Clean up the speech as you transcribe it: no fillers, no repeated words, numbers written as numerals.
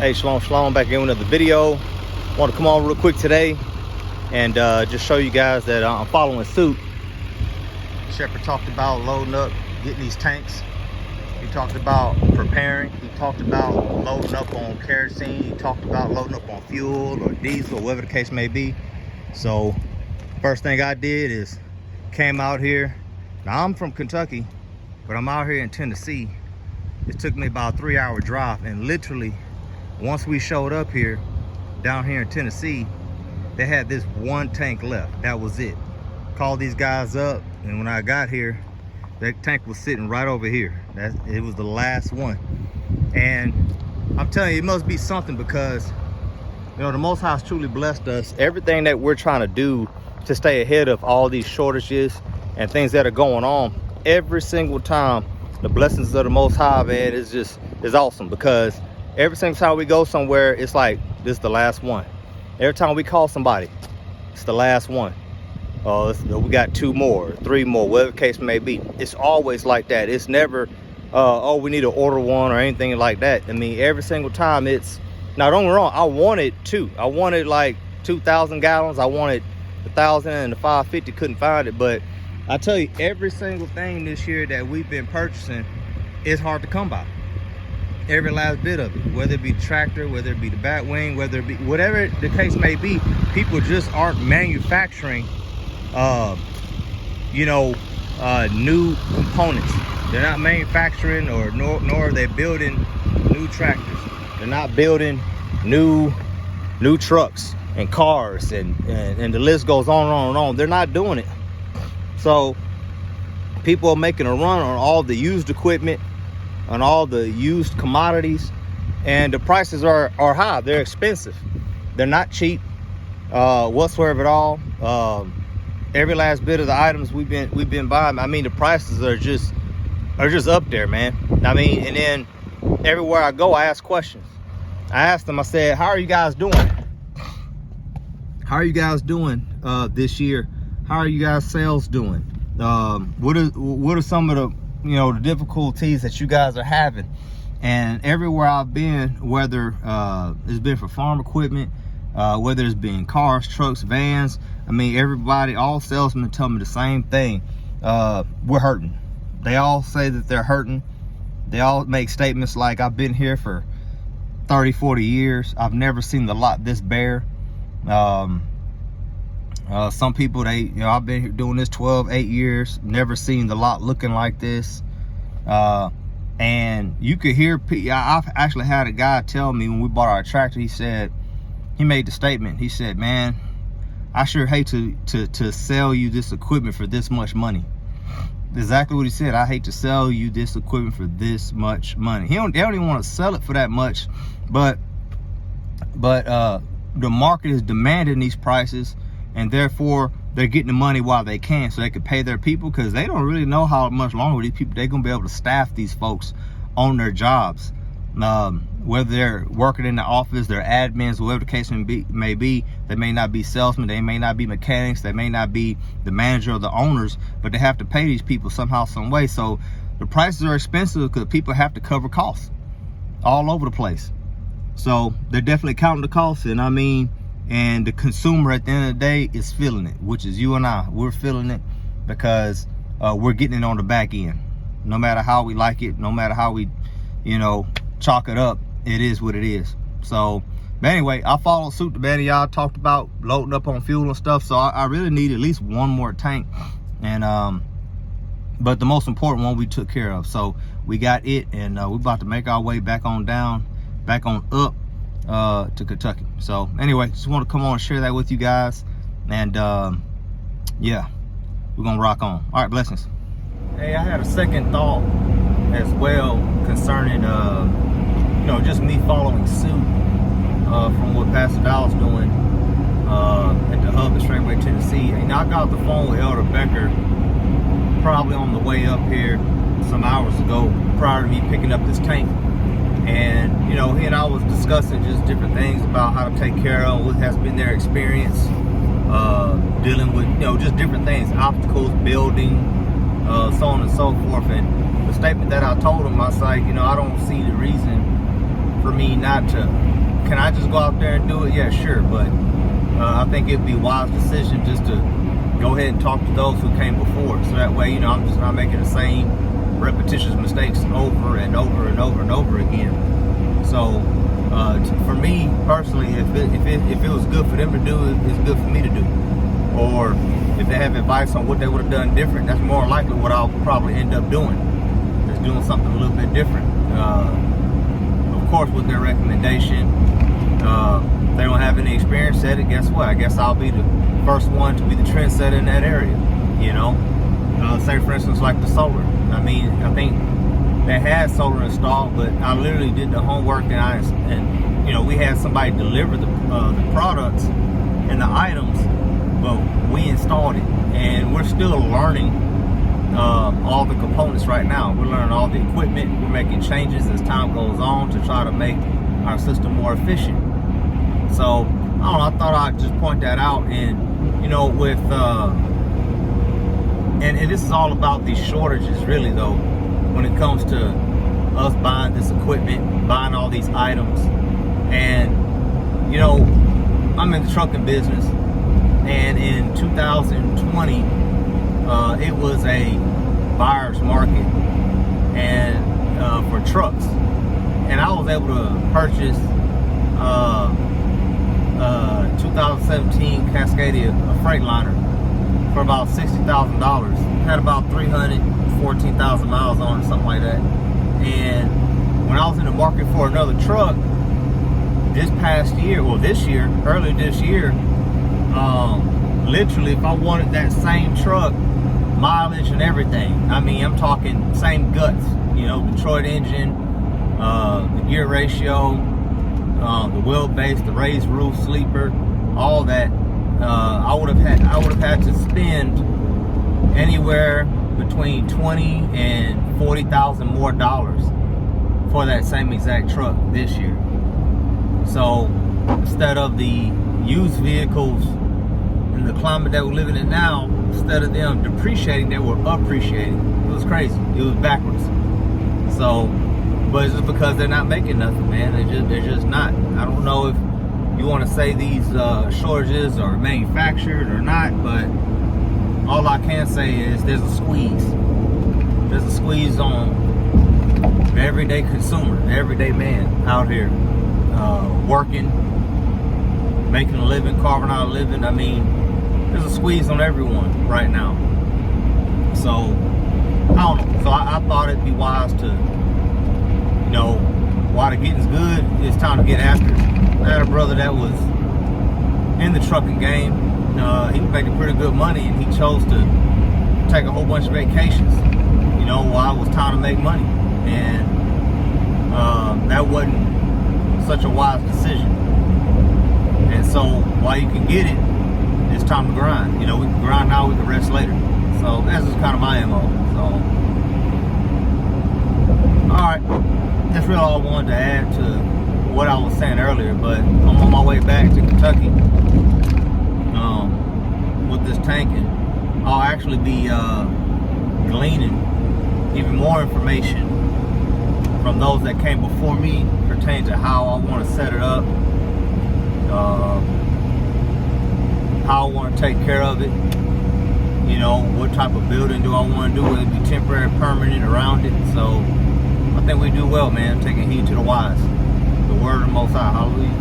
Hey, shalom, back in with another video. Want to come on real quick today and just show you guys that I'm following suit. Shepherd talked about loading up, getting these tanks. He talked about preparing. He talked about loading up on kerosene. He talked about loading up on fuel or diesel or whatever the case may be. So first thing I did is came out here. Now I'm from Kentucky, but I'm out here in Tennessee. It took me about a 3-hour drive, and literally once we showed up here down here in Tennessee, they had this one tank left. That was it. Called these guys up, and when I got here, that tank was sitting right over here. It was the last one. And I'm telling you, it must be something, because you know the Most High has truly blessed us. Everything that we're trying to do to stay ahead of all these shortages and things that are going on, every single time the blessings of the Most High, man, is awesome. Because every single time we go somewhere, it's like this is the last one. Every time we call somebody, it's the last one. We got 2 more, 3 more, whatever the case may be. It's always like that. It's never oh, we need to order one or anything like that. I mean, every single time it's, now don't get me wrong, I wanted 2. I wanted like 2,000 gallons. I wanted 1,000 and the 550, couldn't find it. But I tell you, every single thing this year that we've been purchasing is hard to come by. Every last bit of it, whether it be the tractor, whether it be the Batwing, whether it be whatever the case may be, people just aren't manufacturing new components. They're not manufacturing, nor are they building new tractors. They're not building new trucks and cars, and the list goes on and on and on. They're not doing it. So people are making a run on all the used equipment, on all the used commodities, and the prices are high. They're expensive. They're not cheap whatsoever at all. Every last bit of the items we've been buying, I mean, the prices are just up there, man. I mean, and then everywhere I go, I ask questions. I asked them, I said, how are you guys doing? How are you guys doing this year? How are you guys sales doing? What are some of the the difficulties that you guys are having? And everywhere I've been, whether it's been for farm equipment, whether it's been cars, trucks, vans, I mean, everybody, all salesmen tell me the same thing. We're hurting. They all say that they're hurting. They all make statements like, I've been here for 30, 40 years. I've never seen the lot this bare. Some people, I've been here doing this 8 years, never seen the lot looking like this. And you could hear, I've actually had a guy tell me when we bought our tractor, he made the statement. He said, man, I sure hate to sell you this equipment for this much money. Exactly what he said. I hate to sell you this equipment for this much money. They don't even want to sell it for that much, but the market is demanding these prices, and therefore they're getting the money while they can, so they can pay their people, because they don't really know how much longer these people, they're gonna be able to staff these folks on their jobs. Whether they're working in the office, they're admins, whatever the case may be, they may not be salesmen, they may not be mechanics, they may not be the manager or the owners, but they have to pay these people somehow, some way. So the prices are expensive because people have to cover costs all over the place. So they're definitely counting the costs, and I mean, and the consumer at the end of the day is feeling it, which is you and I. We're feeling it because we're getting it on the back end. No matter how we like it, no matter how we, chalk it up, it is what it is. So, but anyway, I followed suit. The man of y'all talked about loading up on fuel and stuff. So I really need at least 1 more tank. And but the most important one we took care of. So we got it, and we're about to make our way back on up to Kentucky. So anyway, just want to come on and share that with you guys. And yeah, we're gonna rock on. All right, blessings. Hey, I had a second thought as well concerning just me following suit from what Pastor Dow's doing at the hub in Straitway, Tennessee. And I got off the phone with Elder Becker probably on the way up here some hours ago, prior to me picking up this tank. And he and I was discussing just different things about how to take care of what has been their experience dealing with just different things, obstacles, building, so on and so forth. And the statement that I told him, I was like, I don't see the reason for me not to. Can I just go out there and do it? Yeah, sure, but I think it'd be a wise decision just to go ahead and talk to those who came before, so that way, you know, I'm just not making the same repetitious mistakes over and over and over and over again. So for me personally, if it was good for them to do, it's good for me to do. Or if they have advice on what they would have done different, that's more likely what I'll probably end up doing, is doing something a little bit different. Of course, with their recommendation, if they don't have any experience at it, guess what? I guess I'll be the first one to be the trendsetter in that area, you know? Say for instance, like the solar. I mean, I think they had solar installed, but I literally did the homework, and you know, we had somebody deliver the products and the items, but we installed it, and we're still learning all the components right now. We're learning all the equipment. We're making changes as time goes on to try to make our system more efficient. So I don't know, I thought I'd just point that out. And you know, with and this is all about these shortages, really, though, when it comes to us buying this equipment, buying all these items. And you know, I'm in the trucking business, and in 2020 it was a buyer's market and for trucks, and I was able to purchase 2017 Cascadia, a Freightliner, for about $60,000. Had about 314,000 miles on it, something like that. And when I was in the market for another truck this past year, well, earlier this year, literally, if I wanted that same truck, mileage and everything, I mean, I'm talking same guts, you know, Detroit engine, the gear ratio, the wheelbase, the raised roof, sleeper, all that, I would have had to spend anywhere between $20,000 and $40,000 more dollars for that same exact truck this year. So instead of the used vehicles in the climate that we're living in now, instead of them depreciating, they were appreciating. It was crazy. It was backwards. So, but it's just because they're not making nothing, man. They're just not. I don't know if you want to say these shortages are manufactured or not, but all I can say is there's a squeeze. There's a squeeze on the everyday consumer, the everyday man out here working, making a living, carving out a living. I mean, there's a squeeze on everyone right now. So, I don't know. So I thought it'd be wise to, you know, while the getting's good, it's time to get after it. I had a brother that was in the trucking game. He was making pretty good money, and he chose to take a whole bunch of vacations, you know, while it was time to make money. And that wasn't such a wise decision. And so while you can get it, it's time to grind. You know, we can grind now, we can rest later. So that's just kind of my MO. So, alright, that's really all I wanted to add to what I was saying earlier. But I'm on my way back to Kentucky with this tanking. I'll actually be gleaning even more information from those that came before me pertaining to how I want to set it up, how I want to take care of it, you know, what type of building do I want to do, whether it be temporary, permanent, around it. So I think we do well, man, taking heed to the wise. The word of the Most High. Hallelujah.